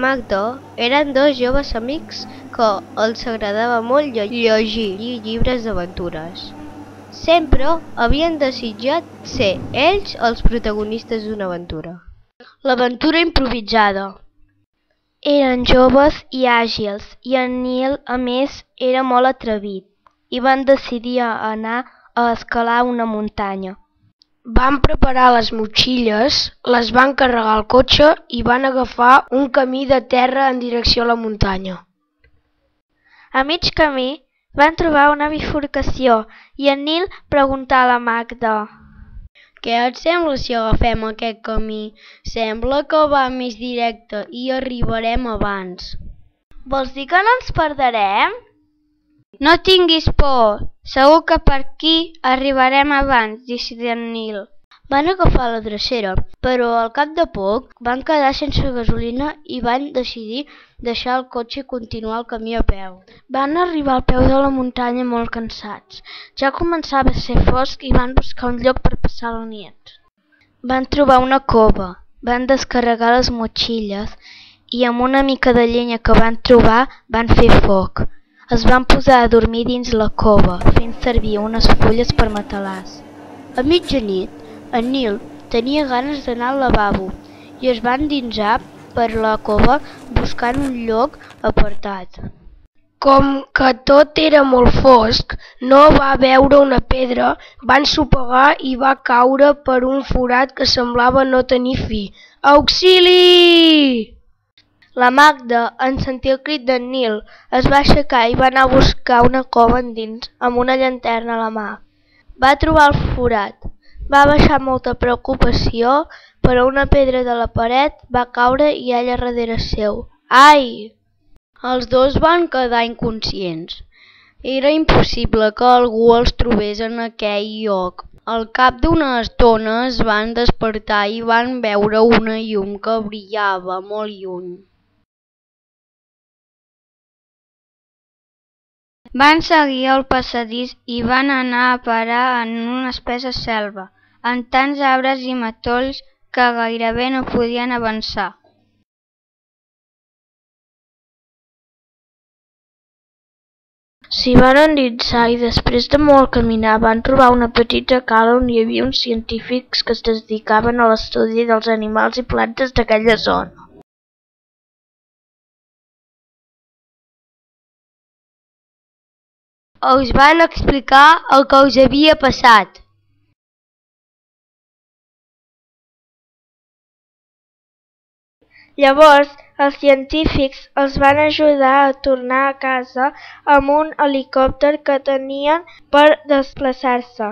Magda eren dos joves amics que els agradava molt llegir llibres d'aventures. Sempre havien desitjat ser ells els protagonistes d'una aventura. L'aventura improvisada. Eren joves i àgils, i en Neil, a més, era molt atrevit, i van decidir anar a escalar una muntanya. Van preparar les motxilles, les van carregar al cotxe i van agafar un camí de terra en direcció a la muntanya. A mig camí van trobar una bifurcació i en Neil preguntà a la Magda: «Què et sembla si agafem aquest camí? Sembla que va més directe i arribarem abans». «Vols dir que no ens perderem?» «No tinguis por, segur que per aquí arribarem abans», decidí en Neil. Van agafar la drecera, però al cap de poc van quedar sense gasolina i van decidir deixar el cotxe i continuar el camí a peu. Van arribar al peu de la muntanya molt cansats. Ja començava a ser fosc i van buscar un lloc per passar la nit. Van trobar una cova, van descarregar les motxilles i amb una mica de llenya que van trobar van fer foc. Es van posar a dormir dins la cova, fent servir unes fulles per matalàs. A mitjanit, en Neil tenia ganes d'anar al lavabo i es va endinsar per la cova buscant un lloc apartat. Com que tot era molt fosc, no va veure una pedra, va ensopegar i va caure per un forat que semblava no tenir fi. Auxili! La Magda, en sentir el crit d'en Neil, es va aixecar i va anar a buscar una cova endins amb una llanterna a la mà. Va trobar el forat. Va baixar molta preocupació, però una pedra de la paret va caure i ella darrere seu. Ai! Els dos van quedar inconscients. Era impossible que algú els trobés en aquell lloc. Al cap d'una estona es van despertar i van veure una llum que brillava molt lluny. Van seguir el passadís i van anar a parar en una espessa selva, amb tants arbres i matolls que gairebé no podien avançar. S'hi van endinsar i després de molt caminar van trobar una petita cala on hi havia uns científics que es dedicaven a l'estudi dels animals i plantes d'aquella zona. Us van explicar el que us havia passat. Llavors, els científics els van ajudar a tornar a casa amb un helicòpter que tenien per desplaçar-se.